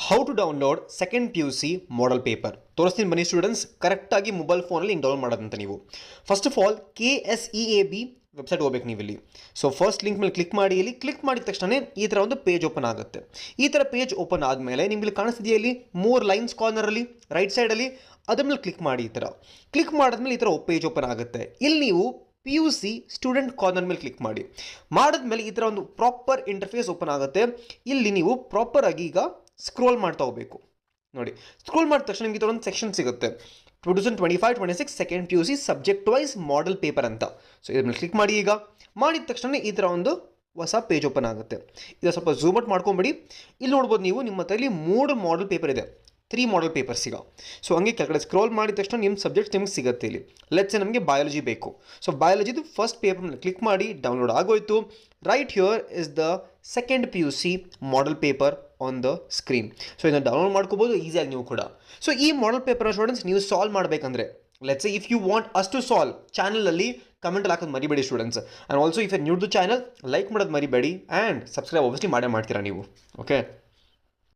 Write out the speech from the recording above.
How to download second P U C model paper ತೋರಿಸ್ತೀನಿ ಬನ್ನಿ students. ಕರೆಕ್ಟಾಗಿ mobile ಫೋನಲ್ಲಿ ಹಿಂಗೆ ಡೌನ್ಲೋಡ್ ಮಾಡೋದಂತ ನೀವು first of all KSEAB website ಹೋಗ್ಬೇಕು ನೀವು ಇಲ್ಲಿ. ಸೊ ಫಸ್ಟ್ ಲಿಂಕ್ ಮೇಲೆ ಕ್ಲಿಕ್ ಮಾಡಿ. ಇಲ್ಲಿ ಕ್ಲಿಕ್ ಮಾಡಿದ ತಕ್ಷಣ ಈ ಥರ ಒಂದು ಪೇಜ್ ಓಪನ್ ಆಗುತ್ತೆ. ಈ ಥರ ಪೇಜ್ ಓಪನ್ ಆದಮೇಲೆ ನಿಮಗೆ ಕಾಣಿಸ್ತಿದೆಯಾ ಇಲ್ಲಿ 3 ಲೈನ್ಸ್ ಕಾರ್ನರಲ್ಲಿ ರೈಟ್ ಸೈಡಲ್ಲಿ, ಅದ್ರ ಮೇಲೆ ಕ್ಲಿಕ್ ಮಾಡಿ. ಈ ಥರ ಕ್ಲಿಕ್ ಮಾಡಿದ್ಮೇಲೆ ಈ ಥರ ಪೇಜ್ ಓಪನ್ ಆಗುತ್ತೆ. ಇಲ್ಲಿ ನೀವು PUC ಸ್ಟೂಡೆಂಟ್ ಕಾರ್ನರ್ ಮೇಲೆ ಕ್ಲಿಕ್ ಮಾಡಿ. ಮಾಡಿದ್ಮೇಲೆ ಈ ಥರ ಒಂದು ಪ್ರಾಪರ್ ಇಂಟರ್ಫೇಸ್ ಓಪನ್ ಆಗುತ್ತೆ. ಇಲ್ಲಿ ನೀವು ಪ್ರಾಪರ್ ಆಗಿ ಈಗ ಸ್ಕ್ರೋಲ್ ಮಾಡ್ತಾ ಹೋಗಬೇಕು. ನೋಡಿ, ಸ್ಕ್ರೋಲ್ ಮಾಡಿದ ತಕ್ಷಣ ನಿಮಗೆ ಈ ಥರ ಒಂದು ಸೆಕ್ಷನ್ ಸಿಗುತ್ತೆ, 2025-26 second PUC subject wise model paper ಅಂತ. ಸೊ ಇದ್ರ ಮೇಲೆ ಕ್ಲಿಕ್ ಮಾಡಿ. ಈಗ ಮಾಡಿದ ತಕ್ಷಣ ಈ ಥರ ಒಂದು ಹೊಸ ಪೇಜ್ ಓಪನ್ ಆಗುತ್ತೆ. ಇದು ಸ್ವಲ್ಪ ಝೂಮ್ ಔಟ್ ಮಾಡ್ಕೊಂಬಿಡಿ. ಇಲ್ಲಿ ನೋಡ್ಬೋದು ನೀವು, ನಿಮ್ಮ ಹತ್ರ ಇಲ್ಲಿ 3 ಮಾಡೆಲ್ ಪೇಪರ್ ಇದೆ, 3 ಮಾಡೆಲ್ ಪೇಪರ್ಸ್ ಈಗ. ಸೊ ಹಂಗೆ ಕೆಳಗಡೆ ಸ್ಕ್ರೋಲ್ ಮಾಡಿದ ತಕ್ಷಣ ನಿಮ್ಮ ಸಬ್ಜೆಕ್ಟ್ ನಿಮ್ಗೆ ಸಿಗುತ್ತೆ. ಇಲ್ಲಿ ಲೆಟ್ಸ್ ನಮಗೆ ಬಯಾಲಜಿ ಬೇಕು. ಸೊ ಬಯಾಲಜಿದು ಫಸ್ಟ್ ಪೇಪರ್ ಮೇಲೆ ಕ್ಲಿಕ್ ಮಾಡಿ, ಡೌನ್ಲೋಡ್ ಆಗೋಯ್ತು. Right here is the second PUC model paper on the screen. So ಇದನ್ನು ಡೌನ್ಲೋಡ್ ಮಾಡ್ಕೋಬೋದು ಈಸಿಯಾಗಿ ನೀವು ಕೂಡ. ಸೊ ಈ ಮಾಡೆಲ್ ಪೇಪರ್ ಸ್ಟೂಡೆಂಟ್ಸ್ ನೀವು ಸಾಲ್ವ್ ಮಾಡಬೇಕಂದ್ರೆ, let's if you want us to solve, ಚಾನಲಲ್ಲಿ ಕಮೆಂಟಲ್ಲಿ ಹಾಕೋದು ಮರಿಬೇಡಿ students. And also if you new to channel, like ಮಾಡೋದು ಮರಿಬೇಡಿ. ಆ್ಯಂಡ್ ಸಬ್ಸ್ಕ್ರೈಬ್ ಆಬ್ವಿಯಸ್ಲಿ ಮಾಡೇ ಮಾಡ್ತೀರಾ ನೀವು. ಓಕೆ.